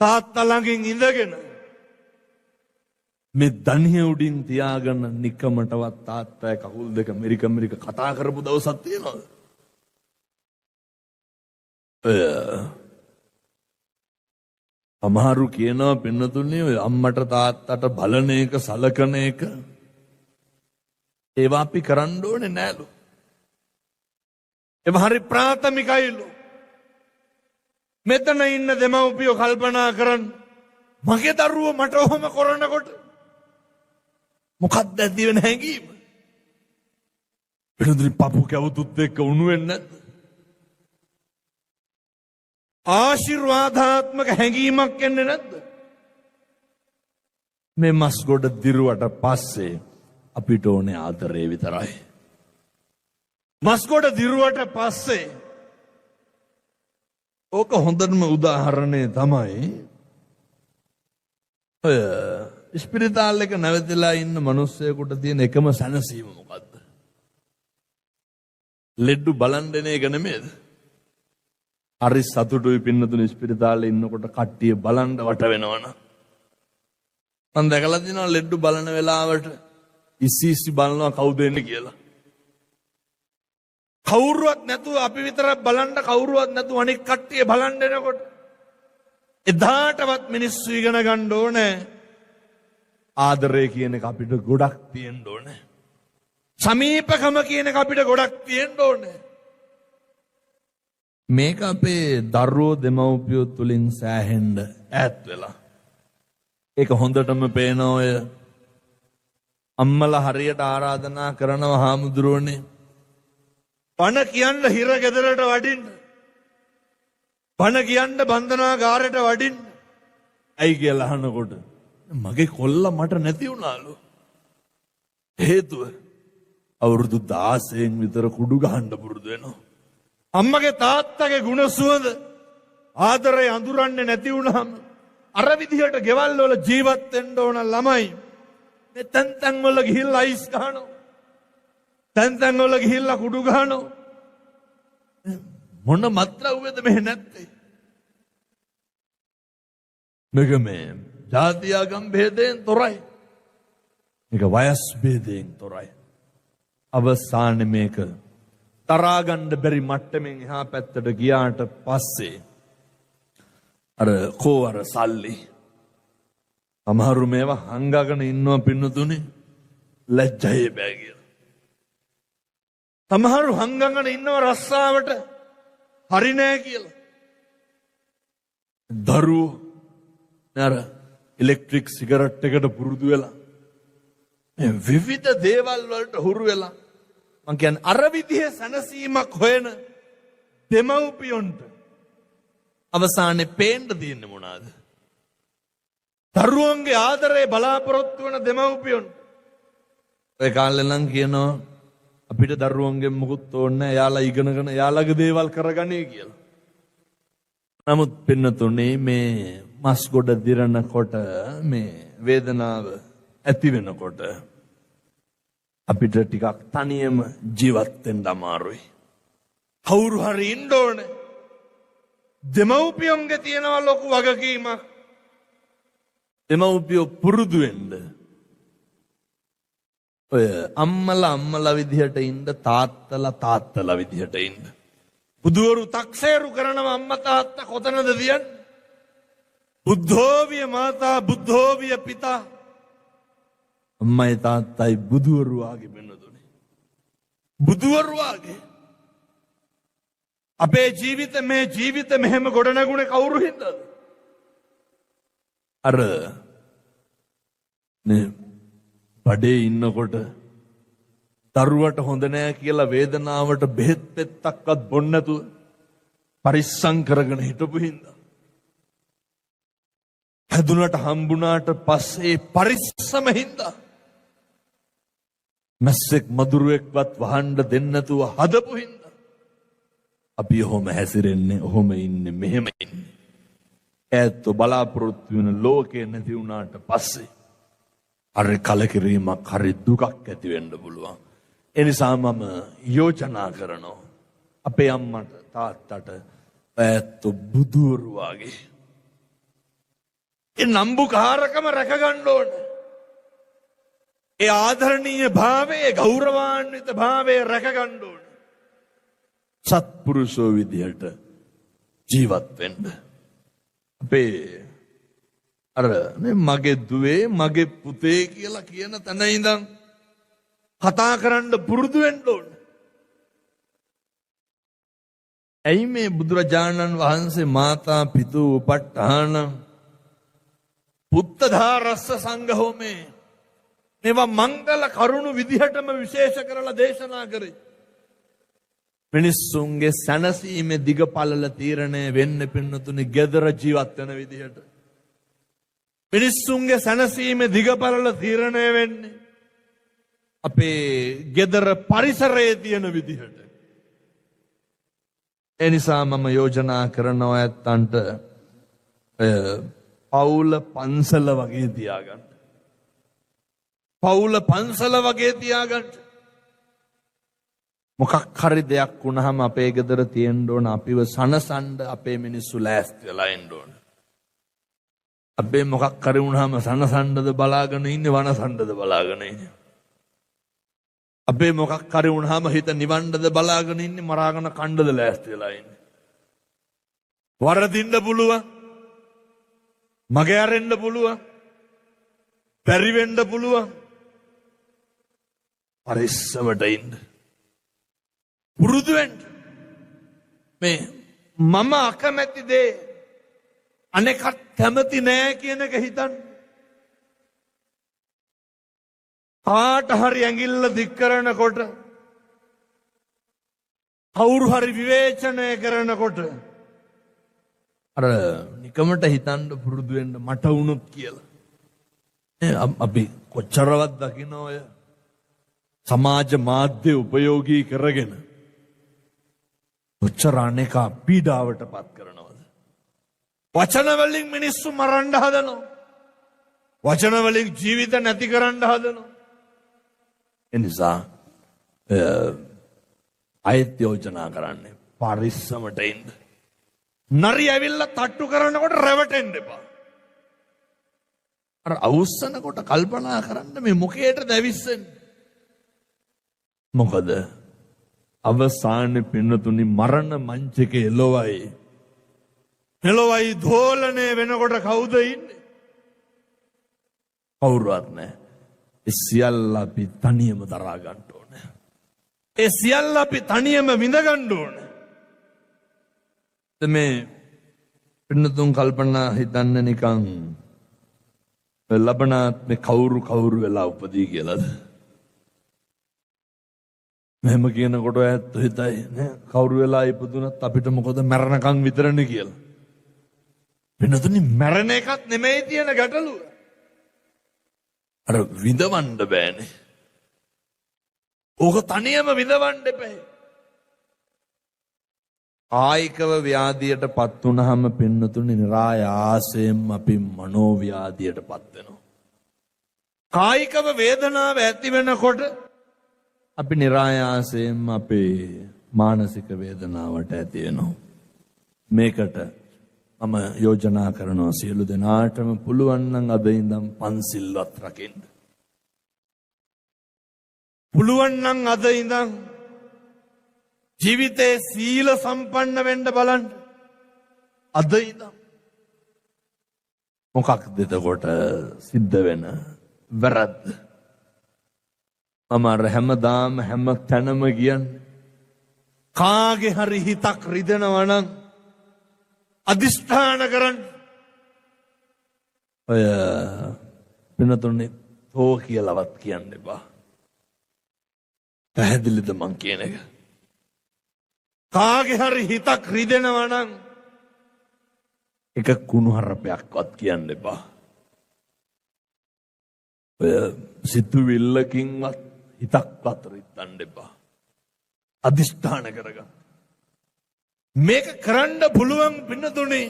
තාත්තා ළඟින් ඉඳගෙන මේ දණිය උඩින් තියාගෙන නිකමටවත් තාත්තයි කකුල් දෙක මෙරික කතා කරපු දවසක් තියෙනවද? අමාරු කියනවා පින්නතුනේ ඔය අම්මට තාත්තට බලන එක සලකන එක ඒවා අපි කරන්න ඕනේ නෑලු. ඒවා හරි ප්‍රාථමිකයිලු. මෙතන ඉන්න දෙමව්පියෝ කල්පනා කරන්න මගේ දරුවෝ මට ඔහොම කරනකොට මොකක්ද ඇති වෙන හැඟීම? පිළිඳුරි පපු කැවුතුත් එක්ක උණු වෙන්නේ නැද්ද? ආශිර්වාදාත්මක හැඟීමක් එන්නේ නැද්ද? මේ මස් ගොඩ දිරුවට පස්සේ අපිට ඕනේ ආදරේ විතරයි. මස් ගොඩ දිරුවට පස්සේ ඕක හොඳම උදාහරණය තමයි ඔය ස්පිරිතාල් එක නැවතිලා ඉන්න මිනිස්සෙකුට තියෙන එකම සැනසීම මොකද්ද? ලෙඩ්ඩු බලන් දෙන එක නෙමෙයිද? හරි සතුටුයි පින්නතුනේ ස්පිරිතාලේ ඉන්නකොට කට්ටිය බලන් වට වෙනවනම්. මම දැකලා තියෙනවා ලෙඩ්ඩු බලන වෙලාවට ඉස්සි බලනවා කවුද එන්නේ කියලා. කවුරුවත් නැතුව අපි විතරක් බලන්න කවුරුවත් නැතුව අනික් කට්ටිය බලන් දෙනකොට එදාටවත් මිනිස්සු ඉගෙන ගන්න ඕනේ ආදරය කියන එක අපිට ගොඩක් තියෙන්න ඕනේ. සමීපකම කියන එක අපිට ගොඩක් තියෙන්න ඕනේ. මේක අපේ දරුවෝ දෙමව්පියෝ තුලින් සෑහෙන්න ඈත් වෙලා. ඒක හොඳටම පේන ඔය අම්මලා හරියට ආරාධනා කරනවා හාමුදුරුවනේ පණ කියන්න හිර ගෙදරට වඩින්න. පණ කියන්න බන්ධනාගාරයට වඩින්න. ඇයි කියලා අහනකොට මගේ කොල්ලා මට නැති වුණාලු. හේතුව අවුරුදු 16න් විතර කුඩු ගහන්න පුරුදු වෙනවා. අම්මගේ තාත්තගේ ගුණ සුවඳ ආදරය අඳුරන්නේ නැති වුණාම අර විදිහට ගෙවල් වල ජීවත් වෙන්න ඕන ළමයි මේ තැන් වල ගිහිල්ලා අයිස් ගහනවා. තැන් වල ගිහිල්ලා කුඩු ගහනවා. මොන මත්ද්‍රව්‍යද මෙහෙ නැත්තේ? මේක මේ ජාතියාගම් ભેදයෙන් තොරයි. මේක වයස් ભેදයෙන් තොරයි. අවසානයේ මේක තරාගන්න බැරි මට්ටමින් එහා පැත්තට ගියාට පස්සේ අර සල්ලි සමහරු මේවා හංගගෙන ඉන්නවා පින්නතුනේ ලැජ්ජයි බෑ කියලා. සමහරු හංගගෙන ඉන්නවා රස්සාවට හරි නෑ කියලා. දරුවෝ නේද ඉලෙක්ට්‍රික් සිගරට් එකට පුරුදු වෙලා මේ විවිධ දේවල් වලට හුරු වෙලා මං කියන්නේ අර විදිහේ සැනසීමක් හොයන දෙමව්පියොන්ට අවසානයේ පේන්න තියෙන්නේ මොනවාද? දරුවන්ගේ ආදරේ බලාපොරොත්තු වෙන දෙමව්පියොන්ට ඒ කාලේ නම් කියනවා අපිට දරුවන්ගෙන් මුකුත් ඕනේ නැහැ. එයාලා ඉගෙනගෙන එයාලගේ දේවල් කරගන්නේ කියලා. නමුත් පින්නතුනේ මේ මස් ගොඩ දිරනකොට මේ වේදනාව ඇති වෙනකොට අපිට ටිකක් තනියම ජීවත් වෙන්න අමාරුයි. කවුරු හරි ඉන්න ඕනේ. දෙමව්පියන්ගේ තියෙනවා ලොකු වගකීමක්. දෙමව්පියෝ පුරුදු වෙන්න. ඔය අම්මලා විදිහට ඉන්න තාත්තලා විදිහට ඉන්න. බුදුවරු තක්සේරු කරනවා අම්මා තාත්තා කොතනද තියන්නේ? බුද්ධෝවිය මාතා බුද්ධෝවිය පිතා. අම්මයි තාත්තයි බුදුවරු වාගේ වෙන්නදුනේ. බුදුවරු වාගේ. අපේ ජීවිත මෙහෙම ගොඩනගුණේ කවුරු හින්දාද? අර නේ බඩේ ඉන්නකොට දරුවට හොඳ නෑ කියලා වේදනාවට බෙහෙත් පෙත්තක්වත් බොන්න නැතුව පරිස්සම් කරගෙන හිටපු හින්දා. හැදුනට හම්බුණාට පස්සේ පරිස්සම හින්දා මැස්සෙක් මදුරුවෙක්වත් වහන්න දෙන්න නැතුව හදපු හින්දා අපි ඔහොම හැසිරෙන්නේ, ඔහොම ඉන්නේ, මෙහෙම ඉන්නේ. ඈත් බලාපොරොත්තු වෙන ලෝකේ නැති වුණාට පස්සේ හරි කලකිරීමක්, හරි දුකක් ඇති වෙන්න පුළුවන්. ඒ නිසා මම යෝජනා කරනවා අපේ අම්මට තාත්තට ඈත් බුදුවරු වාගේ ඒ නම්බුකාරකම රැක ගන්න ඕන. ඒ ආදරණීය භාවයේ, ගෞරවාන්විත භාවයේ රැක ගන්න ඕන. සත්පුරුෂෝ විදියට ජීවත් වෙන්න. අපේ මගේ දුවේ, මගේ පුතේ කියලා කියන තැන ඉඳන් කතා කරන්න පුරුදු වෙන්න ඕන. ඇයි මේ බුදුරජාණන් වහන්සේ මාතා පිතු උපට්ඨාන පුත්තධාරස්ස සංඝෝ මේවා මංගල කරුණු විදිහටම විශේෂ කරලා දේශනා කරේ. මිනිස්සුන්ගේ සැනසීමේ දිගපළල තීරණය වෙන්න පින්නතුනි ගෙදර ජීවත් වෙන විදිහට. මිනිස්සුන්ගේ සැනසීමේ දිගපළල තීරණය වෙන්නේ අපේ ගෙදර පරිසරයේ තියෙන විදිහට. ඒ නිසා මම යෝජනා කරනවා ඇත්තන්ට පවුල පන්සල වගේ තියාගන්න. පවුල පන්සල වගේ තියාගන්න. මොකක් හරි දෙයක් වුණාම අපේ ගෙදර තියෙන්න ඕන අපිව සනසන්න අපේ මිනිස්සු ලෑස්ති වෙලා ඉන්න ඕන. අපේ මොකක් හරි වුණාම සනසන්නද බලාගෙන ඉන්නේ, වනසන්නද බලාගෙන ඉන්නේ. අපේ මොකක් හරි වුණාම හිත නිවන්නද බලාගෙන ඉන්නේ, මරාගෙන කණ්ඩද ලෑස්ති වෙලා ඉන්නේ. වරදින්න පුළුවන්, මගේ අරෙන්න පුළුවන්, බැරි වෙන්න පුළුවන්. පරිස්සමට ඉන්න. පුරුදු වෙන්න. මේ මම අකමැති දේ අනෙකත් කැමති නෑ කියන එක හිතන්න. කාට හරි ඇඟිල්ල දික් කරනකොට කවුරු හරි විවේචනය කරනකොට අර නිකමට හිතන්න පුරුදු වෙන්න මට වුණොත් කියලා. අපි කොච්චරවත් දකින්න ඔය සමාජ මාධ්‍ය උපයෝගී කරගෙන කොච්චර අනේක පීඩාවට පත් කරනවද? වචන වලින් මිනිස්සු මරන්න හදනවා. වචන වලින් ජීවිත නැති කරන්න හදනවා. එනිසා අයත් යෝජනා කරන්නේ පරිස්සමට ඉන්න. නරි ඇවිල්ලා තට්ටු කරනකොට රැවටෙන්න එපා. අර අවුස්සනකොට කල්පනා කරන්න මේ මොකේටද ඇවිස්සෙන්නේ? මොකද අවසානයේ පින්නතුනි මරණ මංචකේ එළවයි. එළවයි දෝලණය වෙනකොට කවුද ඉන්නේ? කවුරුවත් නැහැ. ඒ සියල්ල අපි තනියම දරා ගන්න ඕනේ. ඒ සියල්ල අපි තනියම විඳ ගන්න ඕනේ. මේ පින්නතුන් කල්පනා හිතන්න නිකන් ලබනාත් මේ කවුරු වෙලා උපදී කියලාද? මෙහෙම කියනකොට ඇත්ත හිතයි නේ කවුරු වෙලා ඉපදුනත් අපිට මොකද මරණකම් විතරනේ කියලා. වෙනතුනි මරණ එකත් නෙමෙයි තියෙන ගැටලුව. අර විඳවන්න බෑනේ. ඕක තනියම විඳවන්න එපා. ආයිකව ව්‍යාධියට පත් වුණාම පින්නතුනි නිරායාසයෙන්ම අපි මනෝව්‍යාධියට පත් වෙනවා. කායිකව වේදනාව ඇති වෙනකොට අපි නිරායාසයෙන්ම අපේ මානසික වේදනාවට ඇති වෙනවා. මේකට මම යෝජනා කරනවා සියලු දෙනාටම පුළුවන් නම් අද ඉඳන් පන්සිල්වත් රකින්න. පුළුවන් නම් අද ඉඳන් ජීවිතේ සීල සම්පන්න වෙන්න බලන්න. අද ඉඳන් මොකක්ද එතකොට සිද්ධ වෙන වැරද්ද? මම හැමදාම හැම තැනම කියන්නේ කාගේ හරි හිතක් රිදෙනවා නම් අදිෂ්ඨාන කරන්න. ඔය වෙනතුනේ තෝ කියලාවත් කියන්න එපා. පැහැදිලිද මං කියන එක? කාගේ හරි හිතක් රිදෙනවා නම් එක කුණුහරුපයක්වත් කියන්න එපා. ඔය සිතුවිල්ලකින්වත් හිතක්වත් රිද්දන්න එපා. අදිෂ්ඨාන කරගන්න. මේක කරන්න පුළුවන් පින්නතුනේ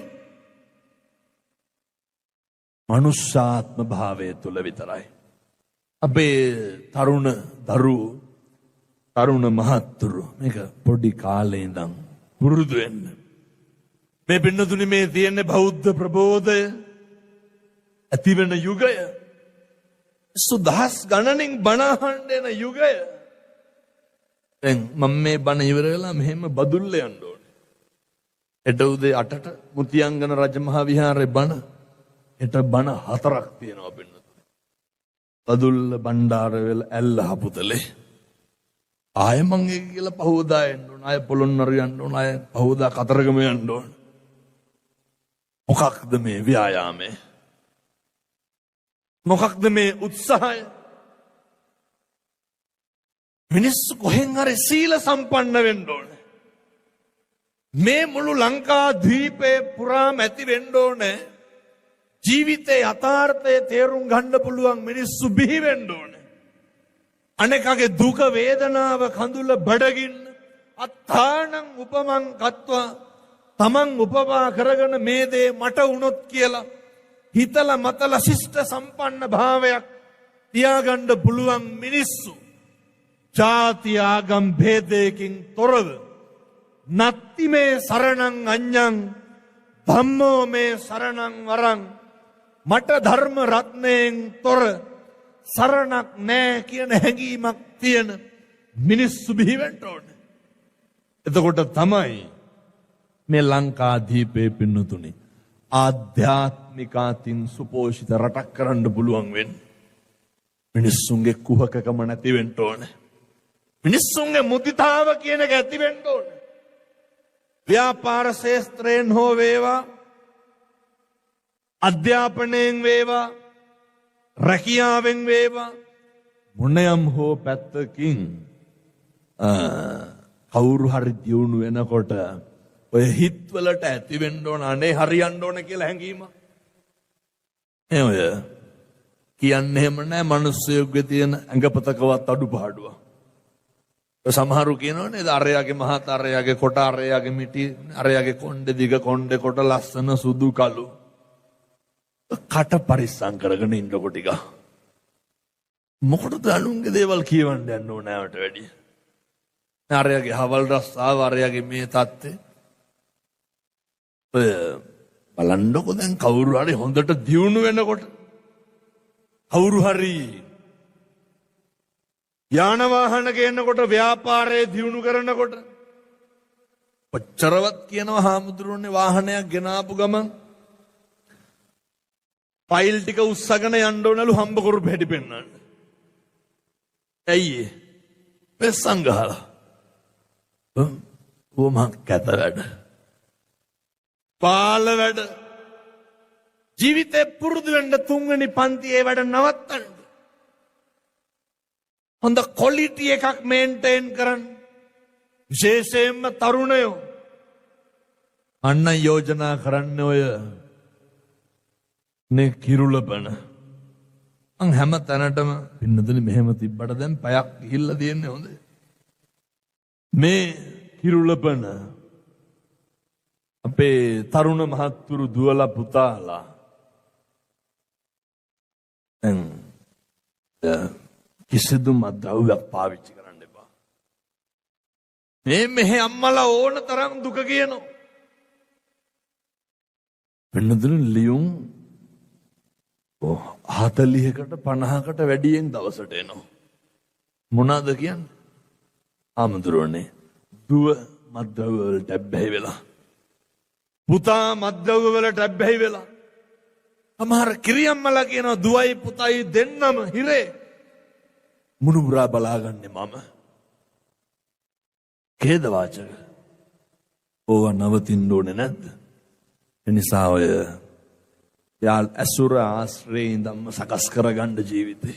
මනුෂ්‍යාත්ම භාවය තුල විතරයි. අපේ තරුණ දරුවෝ තරුණ මහත්තුරු මේක පොඩි කාලේ ඉඳන් පුරුදු වෙන්න. මේ පින්නතුනේ මේ තියෙන බෞද්ධ ප්‍රබෝධය ඇති වෙන යුගය සුදහස් ගණනින් බණ අහන්න එන යුගය. දැන් මම මේ බණ ඉවර වෙලා මෙහෙම බදුල්ල යන්න ඕනේ. එට උදේ 8ට මුතියංගන රජමහා විහාරේ බණ. එට බණ 4ක් තියෙනවා පින්නතුනේ. බදුල්ල බණ්ඩාරවල ඇල්ල හපුතලේ. ආයෙ මං ඒක කියලා පහවදා එන්න ඕන. ආයෙ පොළොන්නරු යන්න ඕන. ආයෙ පහවදා කතරගම යන්න ඕන. මොකක්ද මේ ව්‍යායාමය? මොකක්ද මේ උත්සාහය? මිනිස්සු කොහෙන් හරි සීල සම්පන්න වෙන්න ඕනේ. මේ මුළු ලංකා ද්වීපේ පුරාම ඇති වෙන්න ඕනේ. ජීවිතේ යථාර්ථය තේරුම් ගන්න පුළුවන් මිනිස්සු බිහි වෙන්න ඕනේ. අනෙකගේ දුක වේදනාව කඳුල බඩගින්න අත්තානං උපමං කତ୍වා තමන් උපමා කරගෙන මේ දේ මට වුණොත් කියලා හිතලා මතලා ශිෂ්ට සම්පන්න භාවයක් තියාගන්න පුළුවන් මිනිස්සු ජාති ආගම් භේදයකින් තොරව නත්ති මේ සරණං අඤ්ඤං ධම්මෝ මේ සරණං වරං මට ධර්ම රත්නයෙන් තොර සරණක් නෑ කියන හැඟීමක් තියෙන මිනිස්සු බිහි වෙන්න ඕනේ. එතකොට තමයි මේ ලංකාදීපේ පින්නතුනේ ආධ්‍යාත්මිකාතින් සුපෝෂිත රටක් කරන්න පුළුවන් වෙන්නේ. මිනිස්සුන්ගේ කුහකකම නැති වෙන්න ඕනේ. මිනිස්සුන්ගේ මුදිතාව කියන එක ඇති වෙන්න ඕනේ. ව්‍යාපාර ශාස්ත්‍රයෙන් හෝ වේවා, අධ්‍යාපනයෙන් වේවා, රැකියාවෙන් වේවා, මොනයම් හෝ පැත්තකින් කවුරු හරි දියුණු වෙනකොට ඔය හිත්වලට ඇති වෙන්න ඕන අනේ හරියන්න ඕන කියලා හැඟීම. එහෙමද? කියන්නේ එහෙම නෑ මිනිස්සුගේ තියෙන ඇඟපතකවත් අඩුපාඩුව. සමහරු කියනවනේ අරයාගේ මහත අරයාගේ කොට අරයාගේ මිටි අරයාගේ කොණ්ඩේ දිග කොණ්ඩේ කොට ලස්සන සුදු කළු කට පරිස්සම් කරගෙන ඉන්නකො ටික. මොකටද අනුන්ගේ දේවල් කියවන්න යන්න ඕනෑවට වැඩිය. අරයාගේ හවල් රස්සාව අරයාගේ මේ තත්ත්වේ බලන්නකො දැන් කවුරු හරි හොඳට දියුණු වෙනකොට කවුරු හරි යාන වාහන ගේනකොට ව්‍යාපාරයේ දියුණු කරනකොට ඔච්චරවත් කියනවා හාමුදුරුවනේ වාහනයක් ගෙනාපු ගමන් ෆයිල් ටික උස්සගෙන යන්න ඕනලු හම්බ කරපු හැටි පෙන්නන්න. ඇයි පෙස්සන් ගහලා ඕමක් කැත වැඩ පාල වැඩ ජීවිතේ පුරුදු වෙන්න තුන්වෙනි පන්තියේ වැඩ නවත්තන්න. හොඳ ක්වොලිටි එකක් මේන්ටේන් කරන්න. විශේෂයෙන්ම තරුණයෝ අන්න යෝජනා කරන්න ඔය නේ කිරුළපන. මං හැම තැනටම පින්නදලි මෙහෙම තිබ්බට දැන් පැයක් ගිහිල්ලා තියෙන්නේ හොඳ. මේ කිරුළපන අපේ තරුණ මහත්තුරු දුවලා පුතාලා කිසිදු මද්ද්‍රව්‍යයක් පාවිච්චි කරන්න එපා. මේ මෙහෙ අම්මලා ඕන තරම් දුක කියනවා. වෙනදුන ලියුම් 40කට 50කට වැඩියෙන් දවසට එනවා. මොනවාද කියන්නේ? ආමඳුරනේ දුව මද්ද්‍රව්‍ය වලට ඇබ්බැහි වෙලා. පුතා මද්ද්‍රව්‍ය වලට ඇබ්බැහි වෙලා. සමහර කිරියම්මලා කියනවා දුවයි පුතයි දෙන්නම හිරේ. මුණුබුරා බලාගන්නේ මම. ඛේද වාචක. ඕවා නවතින්න ඕනේ නැද්ද? එනිසා ඔය යාල් අසුර ආශ්‍රයෙන් ධම්ම සකස් කරගන්න ජීවිතේ.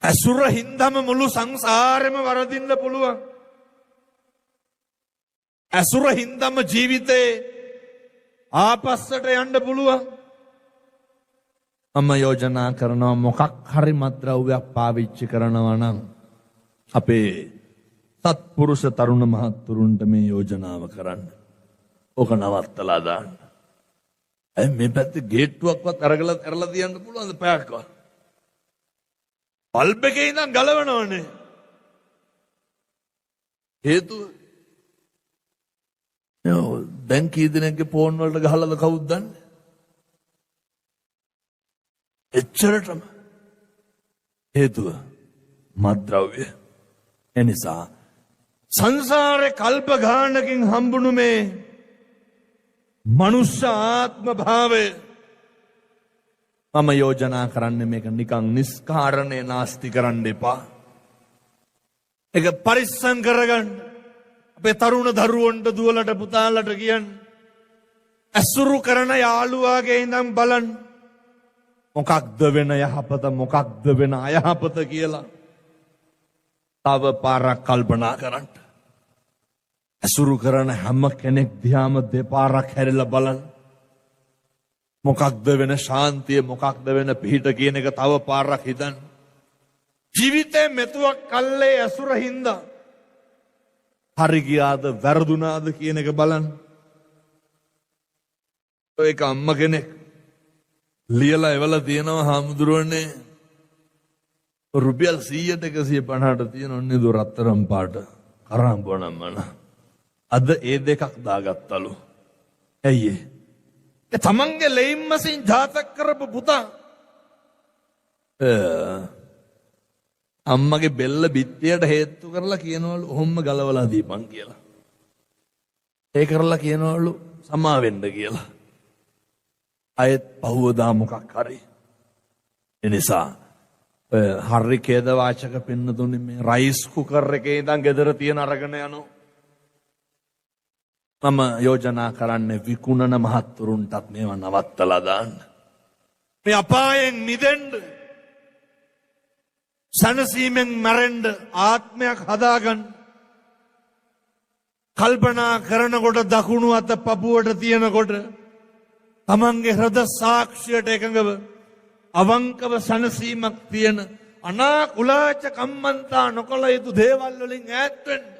අසුර හින්දාම මුළු සංසාරෙම වරදින්න පුළුවන්. අසුර හින්දාම ජීවිතේ ආපස්සට යන්න පුළුවන්. මම යෝජනා කරනවා මොකක් හරි මත්ද්‍රව්‍යයක් පාවිච්චි කරනවා නම් අපේ සත්පුරුෂ තරුණ මහත්තුරුන්ට මේ යෝජනාව කරන්න. ඕක නවත්තලා දාන්න. මේ පැත්තේ ගේට්ටුවක්වත් අරගලා තියන්න පුළුවන්ද පැයක්වත්? බල්බ් එකේ ඉඳන් ගලවනවනේ. හේතුව දැන් කී දෙනෙක්ගේ ෆෝන් වලට ගහලාද කවුද දන්නේ? එච්චරටම හේතුව මත්ද්‍රව්‍ය. එනිසා සංසාරේ කල්ප ගානකින් හම්බුණු මේ මනුෂ්‍ය ආත්ම භාවය මම යෝජනා කරන්නේ මේක නිකන් නිස්කාරණේ නාස්ති කරන්න එපා. ඒක පරිස්සම් කරගන්න. අපේ තරුණ දරුවන්ට දුවලට පුතාලට කියන්න ඇසුරු කරන යාළුවාගේ ඉඳන් බලන්න මොකක්ද වෙන යහපත මොකක්ද වෙන අයහපත කියලා තව පාරක් කල්පනා කරන්න. ඇසුරු කරන හැම කෙනෙක් දිහාම දෙපාරක් හැරිලා බලන්න. මොකක්ද වෙන ශාන්තිය මොකක්ද වෙන පිහිට කියන එක තව පාරක් හිතන්න. ජීවිතේ මෙතුවක් කල්ලේ ඇසුර හින්දා හරි ගියාද වැරදුනාද කියන එක බලන්න. ඔය එක අම්ම කෙනෙක් ලියලා එවලා තියෙනවා හාමුදුරුවනේ රුපියල් 100ට 150ට තියෙන ඔන්නේ දොර රත්තරන් පාට කරාම්බුවනම්මන. අද ඒ දෙකක් දාගත්තලු. ඇයි ඒ තමන්ගේ ලෙයින් මසින් ජාතක කරපු පුතා අම්මගේ බෙල්ල බිත්තියට හේතු කරලා කියනවලු ඔහොම ගලවලා දීපන් කියලා. ඒ කරලා කියනවලු සමා වෙන්න කියලා. අයත් පහුවදා මොකක් හරි. එනිසා හරි ඛේදවාචක පින්නතුනි මේ රයිස් කුකර් එකේ ඉඳන් ගෙදර තියෙන අරගෙන යනවා. මම යෝජනා කරන්නේ විකුණන මහත්තුරුන්ටත් මේවා නවත්තලා දාන්න. මේ අපායෙන් මිදෙන්න සනසීමෙන් මැරෙන්න ආත්මයක් හදාගන්න. කල්පනා කරනකොට දකුණු අත පපුවට තියනකොට තමන්ගේ හෘද සාක්ෂියට එකඟව අවංකව සනසීමක් තියෙන අනාකුලාච කම්මන්තා නොකළ යුතු දේවල් වලින් ඈත් වෙන්න.